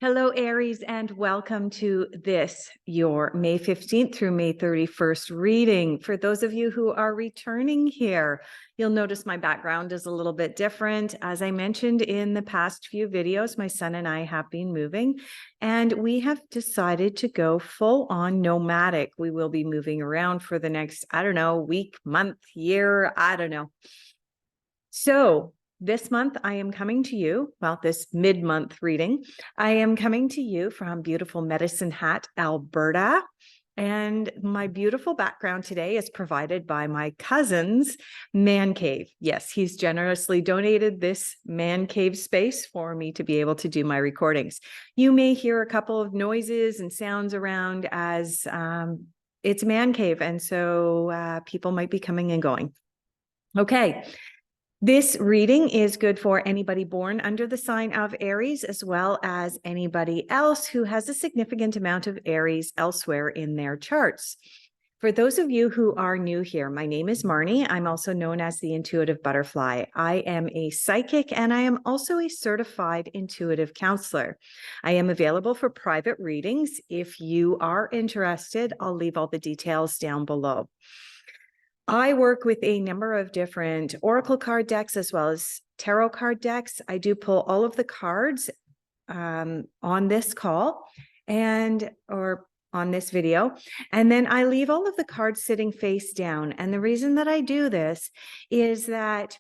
Hello, Aries, and welcome to this, your May 15th through May 31st reading. For those of you who are returning here, you'll notice my background is a little bit different. As I mentioned in the past few videos, my son and I have been moving, and we have decided to go full on nomadic. We will be moving around for the next, week, month, year, I don't know. So this month, I am coming to you, this mid-month reading, I am coming to you from beautiful Medicine Hat, Alberta. And my beautiful background today is provided by my cousin's man cave. Yes, he's generously donated this man cave space for me to be able to do my recordings. You may hear a couple of noises and sounds around as it's a man cave. And so people might be coming and going. Okay. This reading is good for anybody born under the sign of Aries, as well as anybody else who has a significant amount of Aries elsewhere in their charts. For those of you who are new here, my name is Marnie. I'm also known as the Intuitive Butterfly. I am a psychic and I am also a certified intuitive counselor. I am available for private readings. If you are interested, I'll leave all the details down below. I work with a number of different oracle card decks as well as tarot card decks. I do pull all of the cards on this call or on this video, and then I leave all of the cards sitting face down. And the reason that I do this is that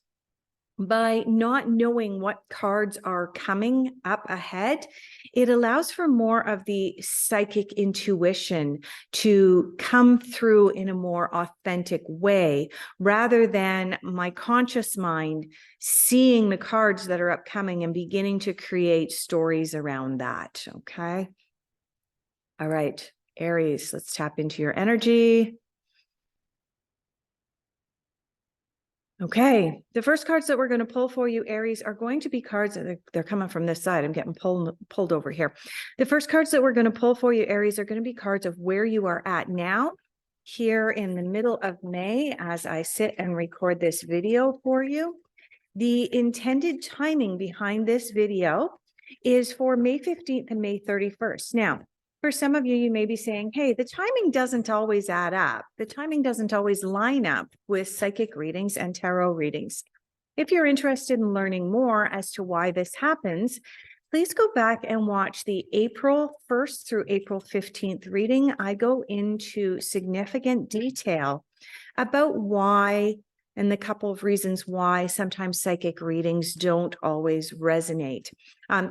by not knowing what cards are coming up ahead, it allows for more of the psychic intuition to come through in a more authentic way, rather than my conscious mind seeing the cards that are upcoming and beginning to create stories around that. Okay. All right, Aries, let's tap into your energy. Okay, the first cards that we're going to pull for you, Aries, are going to be cards that they're coming from this side. I'm getting pulled over here. The first cards that we're going to pull for you, Aries, are going to be cards of where you are at now, here in the middle of May, as I sit and record this video for you. The intended timing behind this video is for May 15th and May 31st. Now, for some of you, you may be saying, hey, the timing doesn't always add up. The timing doesn't always line up with psychic readings and tarot readings. If you're interested in learning more as to why this happens, please go back and watch the April 1st through April 15th reading. I go into significant detail about why and the couple of reasons why sometimes psychic readings don't always resonate.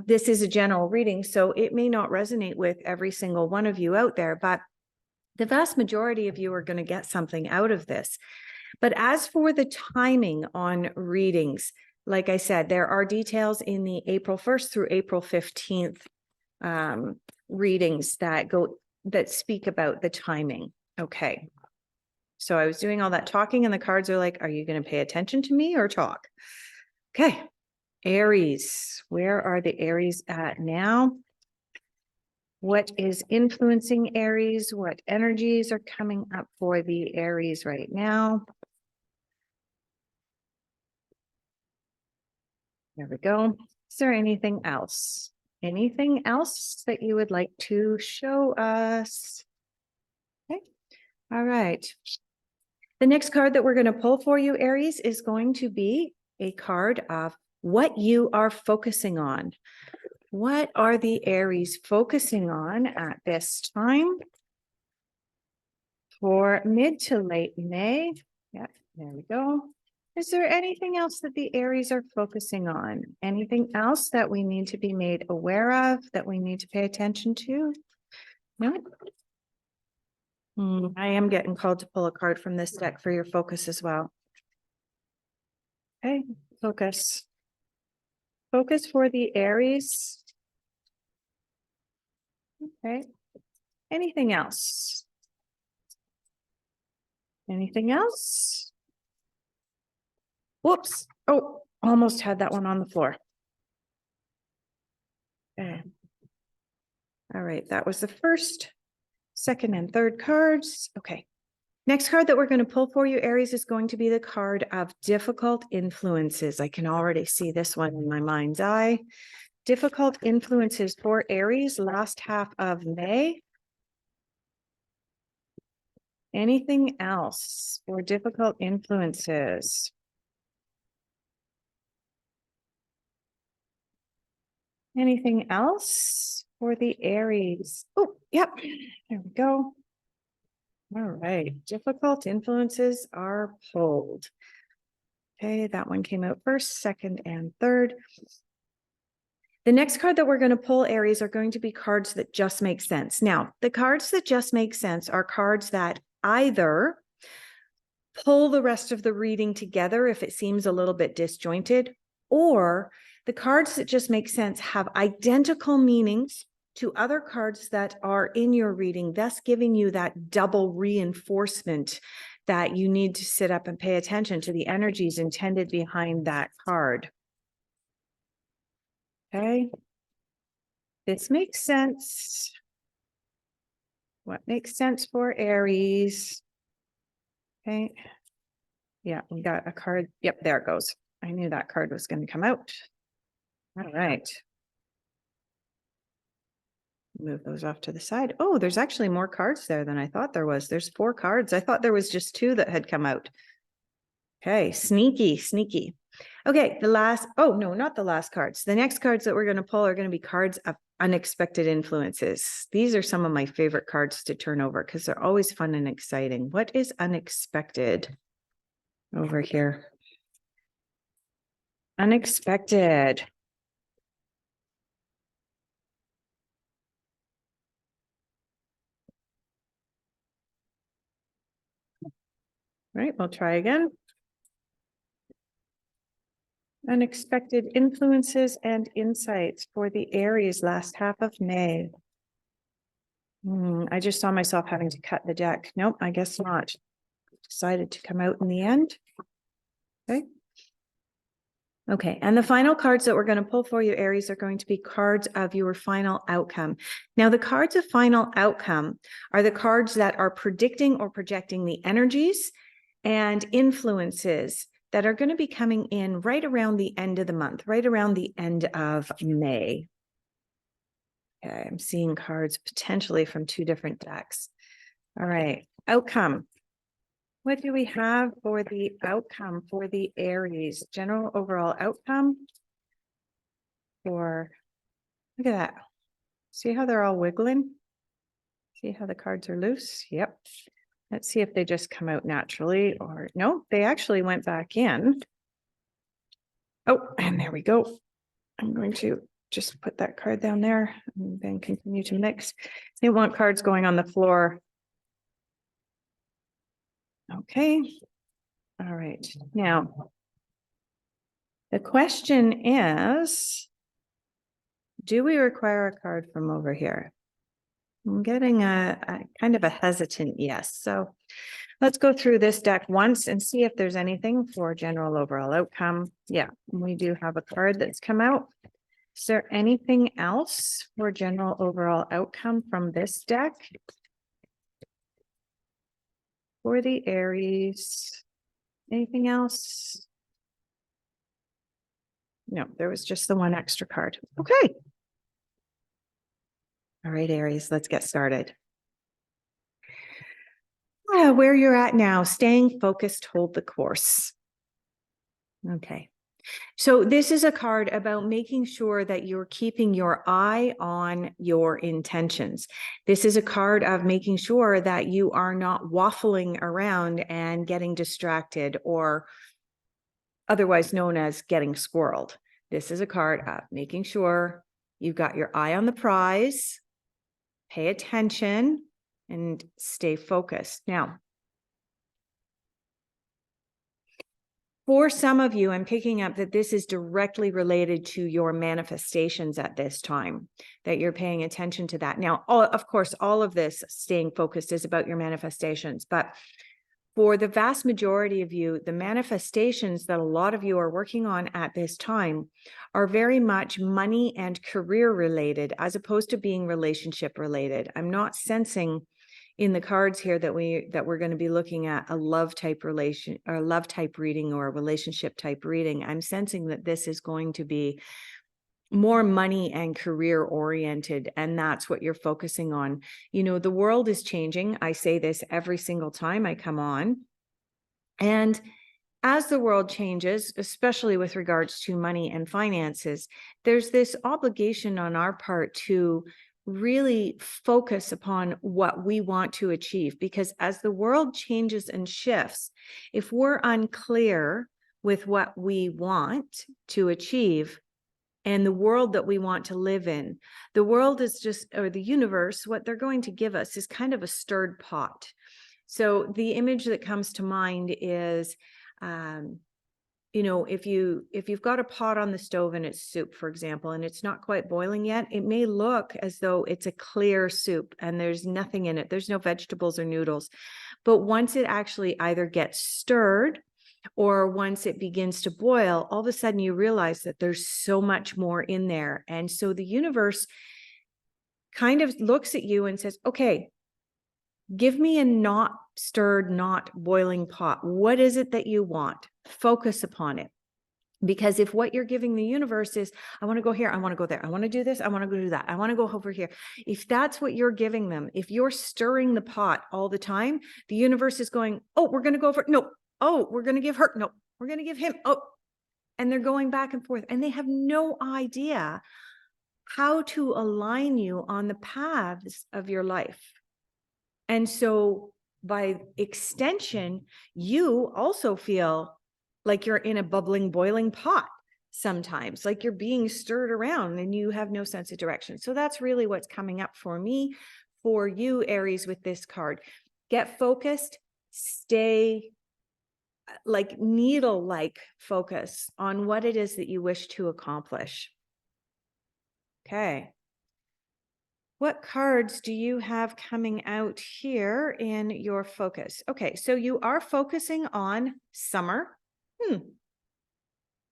This is a general reading, so it may not resonate with every single one of you out there, but the vast majority of you are going to get something out of this. But as for the timing on readings, like I said, there are details in the April 1st through April 15th readings that speak about the timing. Okay. So I was doing all that talking and the cards are like, are you going to pay attention to me or talk? Okay. Aries, where are the Aries at now? What is influencing Aries? What energies are coming up for the Aries right now? There we go. Is there anything else? Anything else that you would like to show us? Okay. All right. The next card that we're going to pull for you, Aries, is going to be a card of what you are focusing on. What are the Aries focusing on at this time for mid to late May? Yeah, there we go. Is there anything else that the Aries are focusing on? Anything else that we need to be made aware of, that we need to pay attention to? No? I am getting called to pull a card from this deck for your focus as well. Okay, focus. Focus for the Aries. Okay. Anything else? Anything else? Whoops. Oh, almost had that one on the floor. Okay. All right, that was the first, second, and third cards. Okay. Next card that we're going to pull for you, Aries, is going to be the card of difficult influences. I can already see this one in my mind's eye. difficult influences for Aries last half of May. Anything else for difficult influences? Anything else for the Aries? Oh, yep. There we go. All right. Difficult influences are pulled. Okay, that one came out first, second, and third. The next card that we're going to pull, Aries, are going to be cards that just make sense. Now, the cards that just make sense are cards that either pull the rest of the reading together if it seems a little bit disjointed, or the cards that just make sense have identical meanings to other cards that are in your reading, thus giving you that double reinforcement that you need to sit up and pay attention to the energies intended behind that card. Okay. This makes sense. What makes sense for Aries? Okay. Yeah, we got a card. Yep, there it goes. I knew that card was going to come out. All right. Move those off to the side. Oh, there's actually more cards there than I thought there was. There's 4 cards. I thought there was just 2 that had come out. Okay, sneaky, sneaky. Okay, oh no, not the last cards. The next cards that we're going to pull are going to be cards of unexpected influences. These are some of my favorite cards to turn over because they're always fun and exciting. What is unexpected over here? Unexpected. Right, we'll try again. Unexpected influences and insights for the Aries last half of May. I just saw myself having to cut the deck. Nope, I guess not. Decided to come out in the end. Okay. Okay, and the final cards that we're going to pull for you, Aries, are going to be cards of your final outcome. Now, the cards of final outcome are the cards that are predicting or projecting the energies and influences that are going to be coming in right around the end of the month, right around the end of May. Okay, I'm seeing cards potentially from 2 different decks. All right, outcome. What do we have for the outcome for the Aries? General overall outcome for, look at that. See how they're all wiggling? See how the cards are loose? Yep. Let's see if they just come out naturally or no, they actually went back in. Oh, and there we go. I'm going to just put that card down there and then continue to mix. They want cards going on the floor. Okay. All right. Now, the question is, do we require a card from over here? I'm getting a kind of a hesitant yes. So let's go through this deck once and see if there's anything for general overall outcome. Yeah, we do have a card that's come out. Is there anything else for general overall outcome from this deck? For the Aries, anything else? No, there was just the one extra card. Okay. All right, Aries, let's get started. Where you're at now, staying focused, hold the course. Okay. So this is a card about making sure that you're keeping your eye on your intentions. This is a card of making sure that you are not waffling around and getting distracted, or otherwise known as getting squirreled. This is a card of making sure you've got your eye on the prize, pay attention, and stay focused. Now, for some of you, I'm picking up that this is directly related to your manifestations at this time, that you're paying attention to that. Now, of course, all of this staying focused is about your manifestations, but for the vast majority of you, the manifestations that a lot of you are working on at this time are very much money and career related, as opposed to being relationship related. I'm not sensing in the cards here that we're going to be looking at a love type relation or love type reading or a relationship type reading. I'm sensing that this is going to be more money and career oriented, and that's what you're focusing on. You know, the world is changing. I say this every single time I come on. And as the world changes, especially with regards to money and finances, there's this obligation on our part to really focus upon what we want to achieve. Because as the world changes and shifts, if we're unclear with what we want to achieve, and the world that we want to live in, the world is just, or the universe, what they're going to give us is kind of a stirred pot. So the image that comes to mind is, you know, if you've got a pot on the stove and it's soup, for example, and it's not quite boiling yet, it may look as though it's a clear soup and there's nothing in it. There's no vegetables or noodles. But once it actually either gets stirred or once it begins to boil, all of a sudden you realize that there's so much more in there. And so the universe kind of looks at you and says, okay, give me a not stirred, not boiling pot. What is it that you want? Focus upon it. Because if what you're giving the universe is, I want to go here, I want to go there, I want to do this, I want to go do that, I want to go over here. If that's what you're giving them, if you're stirring the pot all the time, the universe is going, oh, we're going to go over, no, oh, we're going to give her, no, we're going to give him, oh, and they're going back and forth. And they have no idea how to align you on the paths of your life. And so by extension, you also feel like you're in a bubbling, boiling pot sometimes, like you're being stirred around and you have no sense of direction. So that's really what's coming up for me, for you, Aries, with this card. Get focused, stay like needle-like focus on what it is that you wish to accomplish. Okay. What cards do you have coming out here in your focus? Okay, so you are focusing on summer.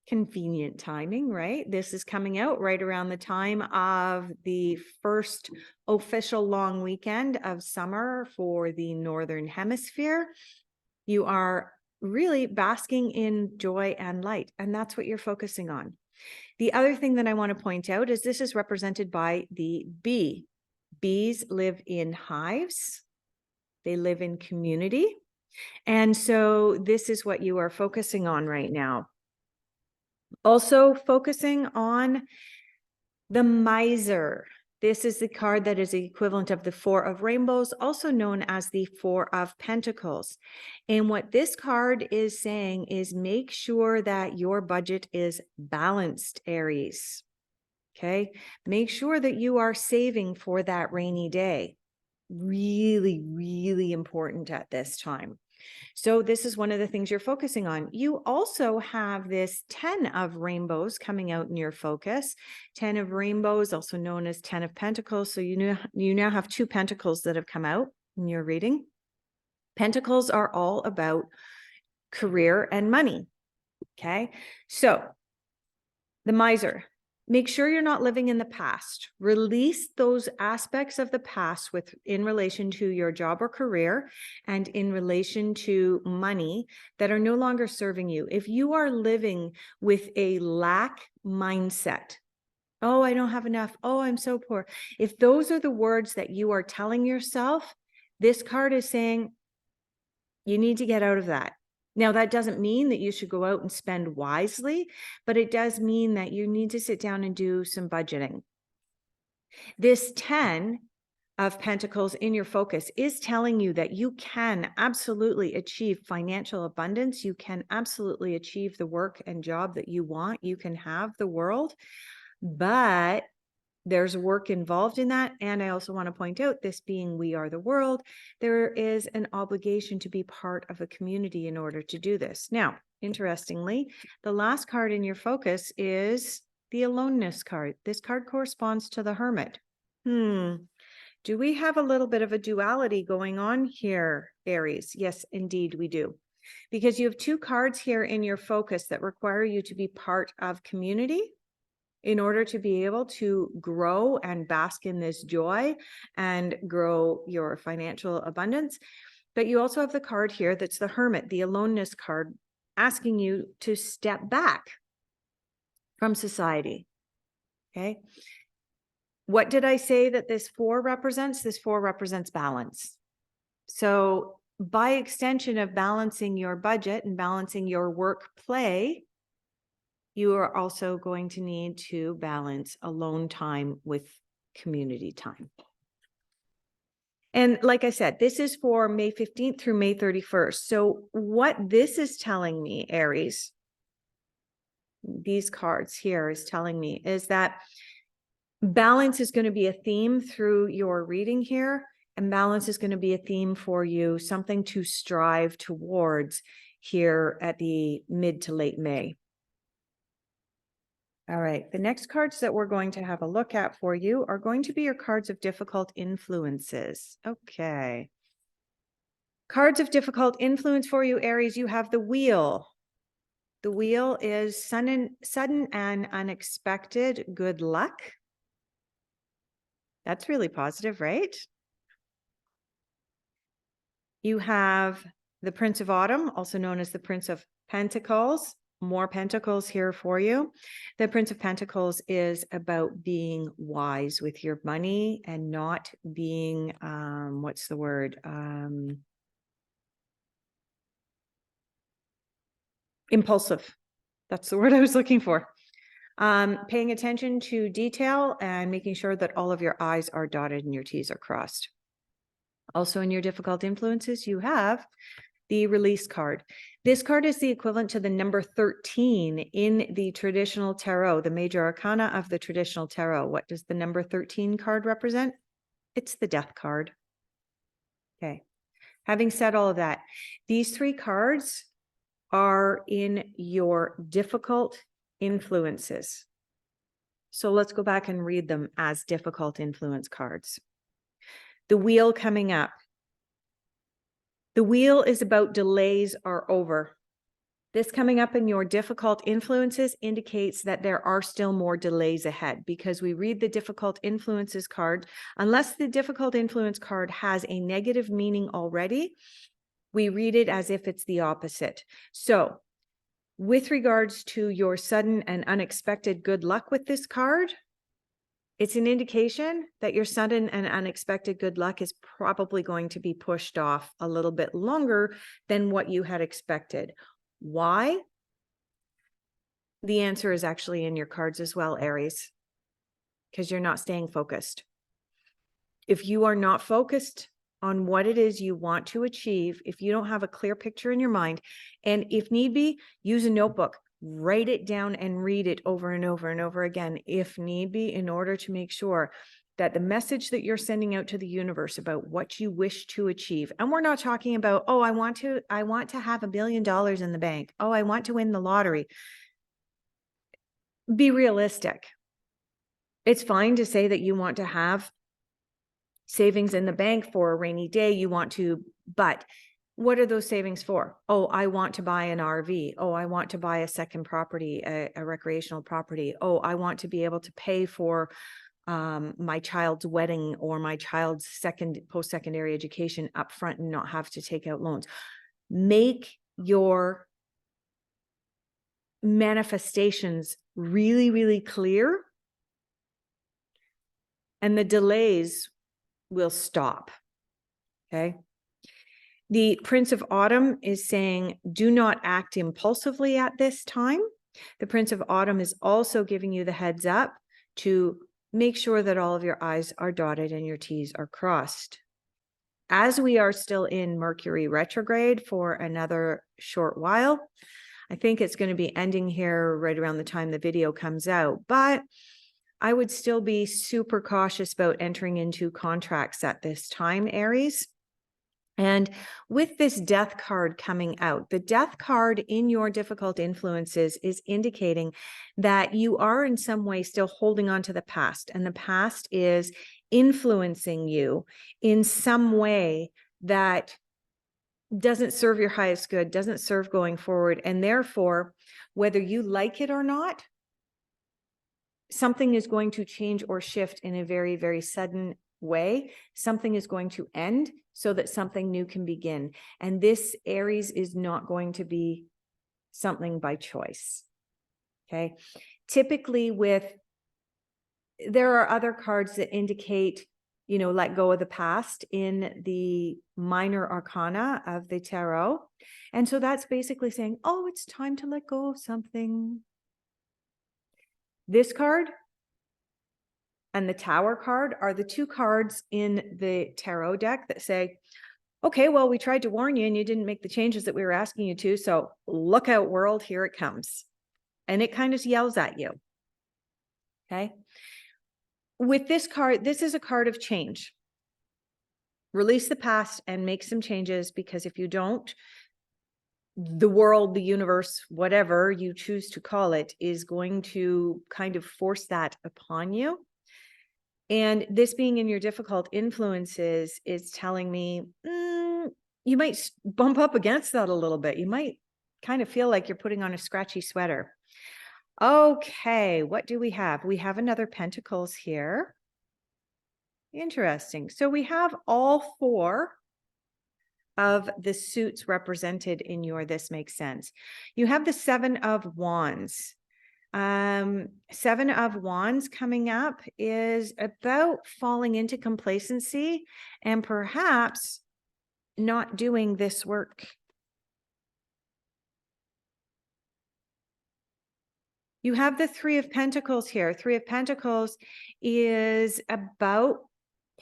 Convenient timing, right? This is coming out right around the time of the first official long weekend of summer for the Northern Hemisphere. You are really basking in joy and light, and that's what you're focusing on. The other thing that I want to point out is this is represented by the bee. Bees live in hives. They live in community. And so this is what you are focusing on right now. Also focusing on the miser. This is the card that is the equivalent of the Four of Rainbows, also known as the Four of Pentacles. And what this card is saying is make sure that your budget is balanced, Aries. Okay, make sure that you are saving for that rainy day. Really, really important at this time. So this is one of the things you're focusing on. You also have this 10 of rainbows coming out in your focus. 10 of rainbows, also known as 10 of pentacles. So you now have two pentacles that have come out in your reading. Pentacles are all about career and money. Okay, so the miser. Make sure you're not living in the past. Release those aspects of the past in relation to your job or career and in relation to money that are no longer serving you. If you are living with a lack mindset, oh, I don't have enough. Oh, I'm so poor. If those are the words that you are telling yourself, this card is saying you need to get out of that. Now, that doesn't mean that you should go out and spend wisely, but it does mean that you need to sit down and do some budgeting. This 10 of Pentacles in your focus is telling you that you can absolutely achieve financial abundance. You can absolutely achieve the work and job that you want. You can have the world, but there's work involved in that. And I also want to point out, this being we are the world, there is an obligation to be part of a community in order to do this. Now, interestingly, the last card in your focus is the aloneness card. This card corresponds to the Hermit. Do we have a little bit of a duality going on here, Aries? Yes, indeed we do. Because you have two cards here in your focus that require you to be part of community in order to be able to grow and bask in this joy and grow your financial abundance. But you also have the card here that's the Hermit, the aloneness card, asking you to step back from society. Okay. What did I say that this 4 represents? This 4 represents balance. So by extension of balancing your budget and balancing your work play, you are also going to need to balance alone time with community time. And like I said, this is for May 15th through May 31st. So what this is telling me, Aries, these cards here is telling me is that balance is going to be a theme through your reading here, and balance is going to be a theme for you, something to strive towards here at the mid to late May. All right, the next cards that we're going to have a look at for you are going to be your cards of difficult influences. Okay. Cards of difficult influence for you, Aries, you have the Wheel. The Wheel is sudden and unexpected good luck. That's really positive, right? You have the Prince of Autumn, also known as the Prince of Pentacles. More pentacles here for you. The Prince of Pentacles is about being wise with your money and not being, what's the word? Impulsive. That's the word I was looking for. Paying attention to detail and making sure that all of your I's are dotted and your T's are crossed. Also in your difficult influences, you have the Release card. This card is the equivalent to the number 13 in the traditional tarot, the major arcana of the traditional tarot. What does the number 13 card represent? It's the Death card. Okay. Having said all of that, these 3 cards are in your difficult influences. So let's go back and read them as difficult influence cards. The Wheel coming up. The Wheel is about delays are over. This coming up in your difficult influences indicates that there are still more delays ahead, because we read the difficult influences card. Unless the difficult influence card has a negative meaning already, we read it as if it's the opposite. So with regards to your sudden and unexpected good luck with this card, it's an indication that your sudden and unexpected good luck is probably going to be pushed off a little bit longer than what you had expected. Why? The answer is actually in your cards as well, Aries, because you're not staying focused. If you are not focused on what it is you want to achieve, if you don't have a clear picture in your mind, and if need be, use a notebook. Write it down and read it over and over and over again, if need be, in order to make sure that the message that you're sending out to the universe about what you wish to achieve. And we're not talking about, oh, I want to have $1 billion in the bank. Oh, I want to win the lottery. Be realistic. It's fine to say that you want to have savings in the bank for a rainy day. You want to, but what are those savings for? Oh, I want to buy an RV. Oh, I want to buy a second property, a recreational property. Oh, I want to be able to pay for my child's wedding or my child's post-secondary education up front and not have to take out loans. Make your manifestations really, really clear, and the delays will stop. Okay. The Prince of Autumn is saying, do not act impulsively at this time. The Prince of Autumn is also giving you the heads up to make sure that all of your I's are dotted and your T's are crossed. As we are still in Mercury retrograde for another short while, I think it's going to be ending here right around the time the video comes out, but I would still be super cautious about entering into contracts at this time, Aries. And with this Death card coming out, the Death card in your difficult influences is indicating that you are in some way still holding on to the past, and the past is influencing you in some way that doesn't serve your highest good, doesn't serve going forward. And therefore, whether you like it or not, something is going to change or shift in a very, very sudden way. Something is going to end so that something new can begin. And this, Aries, is not going to be something by choice. Okay. Typically with there are other cards that indicate, let go of the past in the minor arcana of the tarot. And so that's basically saying, oh, it's time to let go of something. This card and the Tower card are the two cards in the tarot deck that say, okay, well, we tried to warn you and you didn't make the changes that we were asking you to. So look out, world, here it comes. And it kind of yells at you. Okay. With this card, this is a card of change. Release the past and make some changes, because if you don't, the world, the universe, whatever you choose to call it, is going to kind of force that upon you. And this being in your difficult influences is telling me you might bump up against that a little bit. You might kind of feel like you're putting on a scratchy sweater. Okay, what do we have? We have another Pentacles here. Interesting. So we have all four of the suits represented in your This Makes Sense. You have the Seven of Wands. Seven of Wands coming up is about falling into complacency and perhaps not doing this work. You have the Three of Pentacles here. Three of Pentacles is about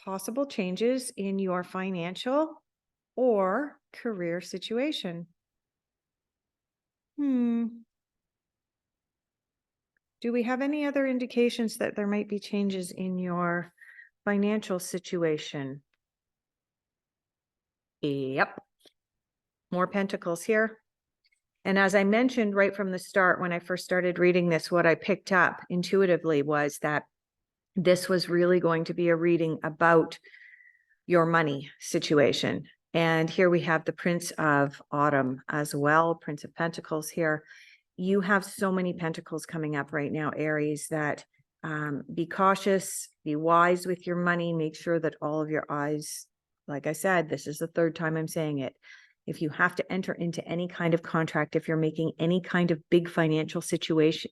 possible changes in your financial or career situation. Do we have any other indications that there might be changes in your financial situation? Yep. More Pentacles here. And as I mentioned right from the start, when I first started reading this, what I picked up intuitively was that this was really going to be a reading about your money situation. And here we have the Prince of Autumn as well, Prince of Pentacles here. You have so many Pentacles coming up right now, Aries, that be cautious, be wise with your money, make sure that all of your eyes, like I said, this is the third time I'm saying it. If you have to enter into any kind of contract, if you're making any kind of big financial situation,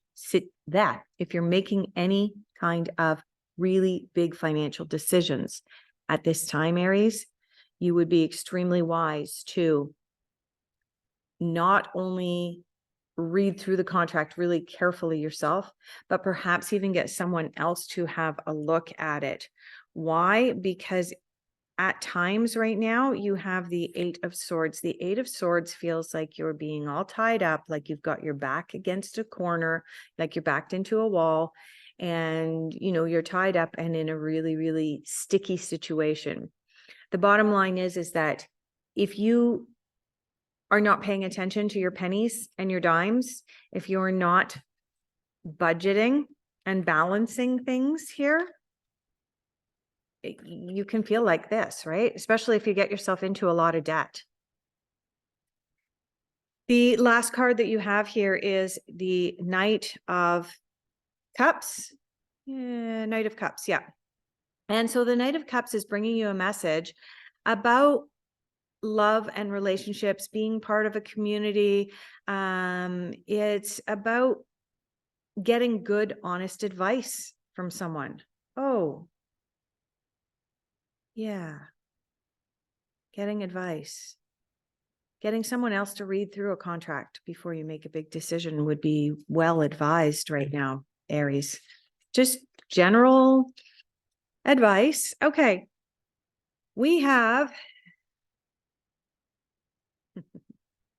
if you're making any kind of really big financial decisions at this time, Aries, you would be extremely wise to not only read through the contract really carefully yourself, but perhaps even get someone else to have a look at it. Why? Because at times right now, you have the Eight of Swords. The Eight of Swords feels like you're being all tied up, like you've got your back against a corner, like you're backed into a wall, and you're tied up and in a really, really sticky situation. The bottom line is that if you are not paying attention to your pennies and your dimes, if you're not budgeting and balancing things here, you can feel like this, right? Especially if you get yourself into a lot of debt. The last card that you have here is the Knight of Cups. Knight of Cups, yeah. And so the Knight of Cups is bringing you a message about love and relationships, being part of a community. It's about getting good, honest advice from someone. Oh, yeah. Getting advice. Getting someone else to read through a contract before you make a big decision would be well advised right now, Aries. Just general advice. Okay. We have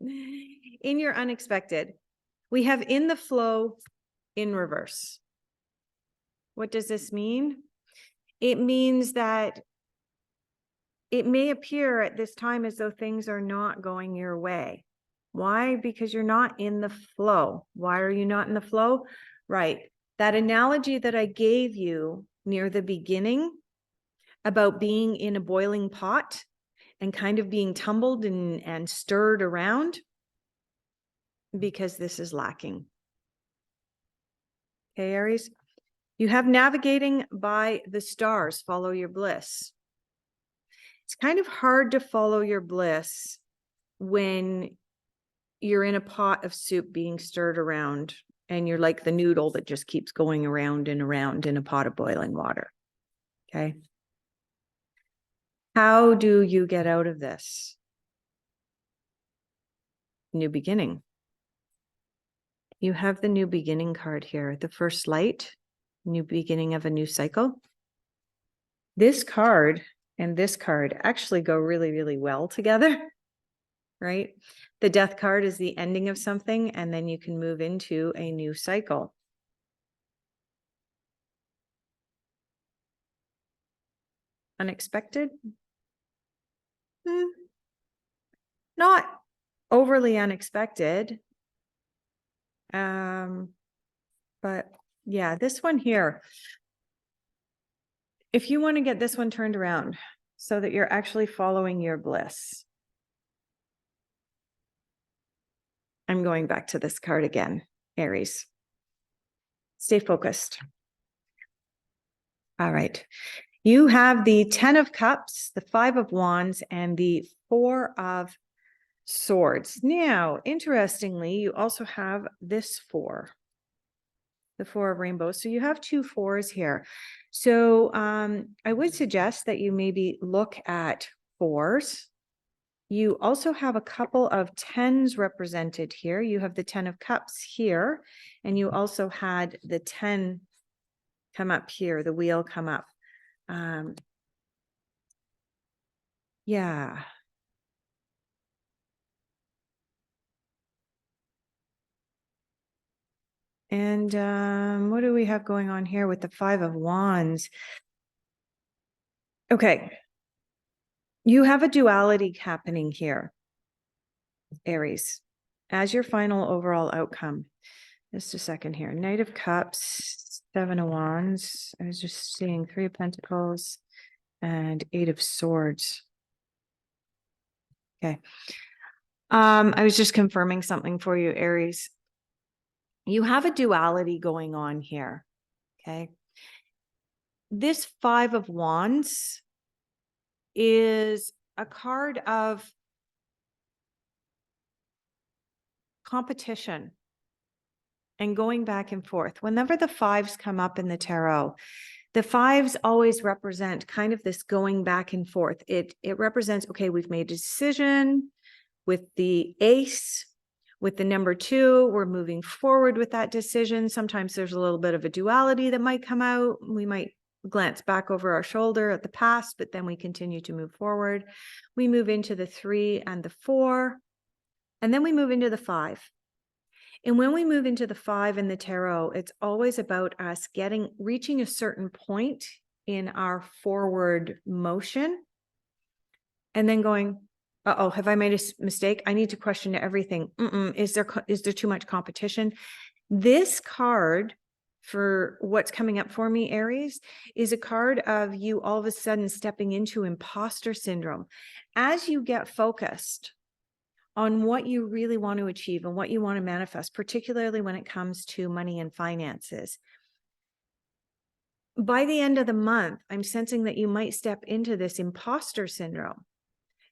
in your unexpected, we have in the flow in reverse. What does this mean? It means that it may appear at this time as though things are not going your way. Why? Because you're not in the flow. Why are you not in the flow? Right. That analogy that I gave you near the beginning about being in a boiling pot and kind of being tumbled and stirred around, because this is lacking. Okay, Aries? You have navigating by the stars, follow your bliss. It's kind of hard to follow your bliss when you're in a pot of soup being stirred around and you're like the noodle that just keeps going around and around in a pot of boiling water. Okay. How do you get out of this? New beginning. You have the new beginning card here, the first light, new beginning of a new cycle. This card and this card actually go really, really well together, right? The death card is the ending of something, and then you can move into a new cycle. Unexpected? Not overly unexpected. But yeah, this one here, if you want to get this one turned around so that you're actually following your bliss, I'm going back to this card again, Aries. Stay focused. All right. You have the 10 of Cups, the 5 of Wands, and the 4 of Swords. Now, interestingly, you also have this 4, the 4 of Rainbows. So you have 2 4s here. So I would suggest that you maybe look at 4s. You also have a couple of 10s represented here. You have the 10 of Cups here, and you also had the 10 come up here, the wheel come up. Yeah. And what do we have going on here with the 5 of Wands? Okay. You have a duality happening here, Aries, as your final overall outcome. Just a second here. Knight of Cups, 7 of Wands. I was just seeing 3 of Pentacles and 8 of Swords. Okay. I was just confirming something for you, Aries. You have a duality going on here. Okay. This 5 of Wands is a card of competition and going back and forth. Whenever the 5s come up in the tarot, the 5s always represent kind of this going back and forth. It represents, okay, we've made a decision with the ace. With the number 2, we're moving forward with that decision. Sometimes there's a little bit of a duality that might come out. We might glance back over our shoulder at the past, but then we continue to move forward. We move into the 3 and the 4, and then we move into the 5. And when we move into the 5 in the tarot, it's always about us reaching a certain point in our forward motion and then going, uh-oh, have I made a mistake? I need to question everything. Is there too much competition? This card, for what's coming up for me, Aries, is a card of you all of a sudden stepping into imposter syndrome. As you get focused on what you really want to achieve and what you want to manifest, particularly when it comes to money and finances, by the end of the month, I'm sensing that you might step into this imposter syndrome.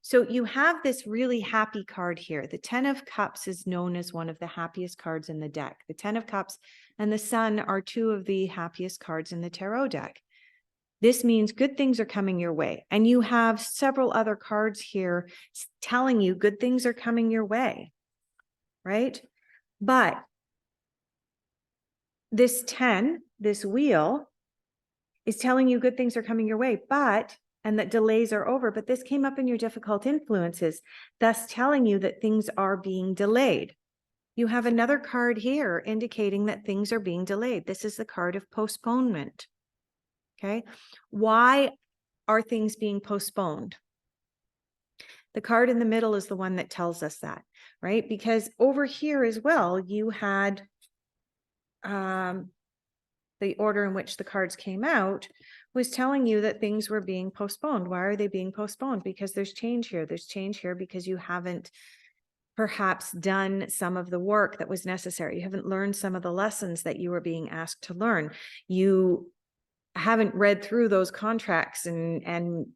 So you have this really happy card here. The 10 of Cups is known as one of the happiest cards in the deck. The 10 of Cups and the Sun are 2 of the happiest cards in the tarot deck. This means good things are coming your way. And you have several other cards here telling you good things are coming your way, right? But this 10, this wheel, is telling you good things are coming your way, and that delays are over. But this came up in your difficult influences, thus telling you that things are being delayed. You have another card here indicating that things are being delayed. This is the card of postponement. Okay. Why are things being postponed? The card in the middle is the one that tells us that, right? Because over here as well, you had the order in which the cards came out was telling you that things were being postponed. Why are they being postponed? Because there's change here. There's change here because you haven't perhaps done some of the work that was necessary. You haven't learned some of the lessons that you were being asked to learn. You haven't read through those contracts and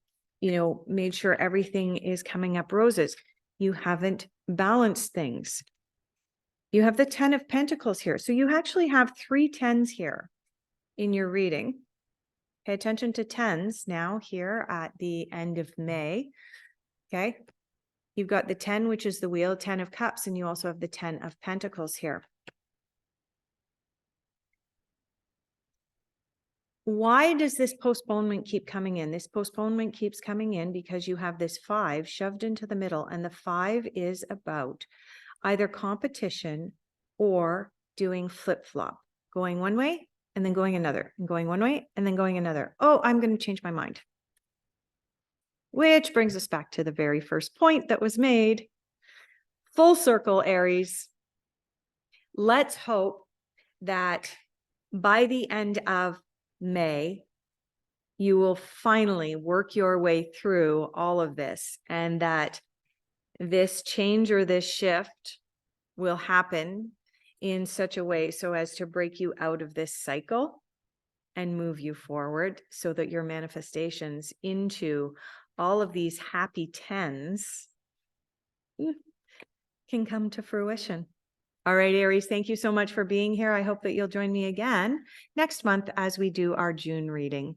made sure everything is coming up roses. You haven't balanced things You have the 10 of Pentacles here. So you actually have 3 10s here in your reading. Pay attention to 10s now here at the end of May. Okay. You've got the 10, which is the wheel, 10 of Cups, and you also have the 10 of Pentacles here. Why does this postponement keep coming in? This postponement keeps coming in because you have this 5 shoved into the middle, and the 5 is about either competition or doing flip-flop, going one way and then going another, and going one way and then going another. Oh, I'm going to change my mind. Which brings us back to the very first point that was made. Full circle, Aries. Let's hope that by the end of May, you will finally work your way through all of this, and that this change or this shift will happen in such a way so as to break you out of this cycle and move you forward, so that your manifestations into all of these happy 10s can come to fruition. All right, Aries, thank you so much for being here. I hope that you'll join me again next month as we do our June reading.